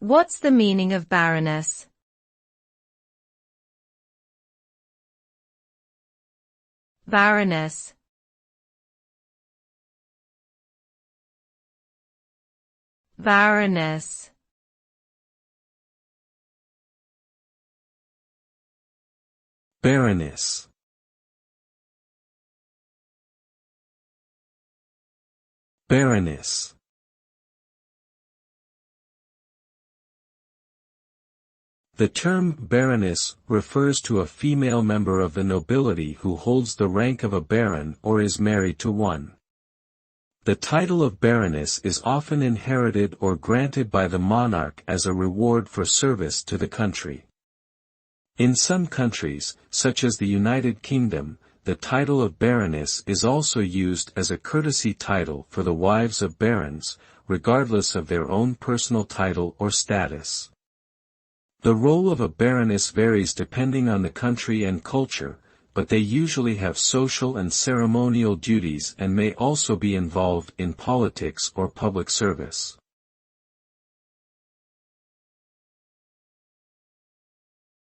What's the meaning of baroness? Baroness. Baroness. Baroness. Baroness. The term baroness refers to a female member of the nobility who holds the rank of a baron or is married to one. The title of baroness is often inherited or granted by the monarch as a reward for service to the country. In some countries, such as the United Kingdom, the title of baroness is also used as a courtesy title for the wives of barons, regardless of their own personal title or status. The role of a baroness varies depending on the country and culture, but they usually have social and ceremonial duties and may also be involved in politics or public service.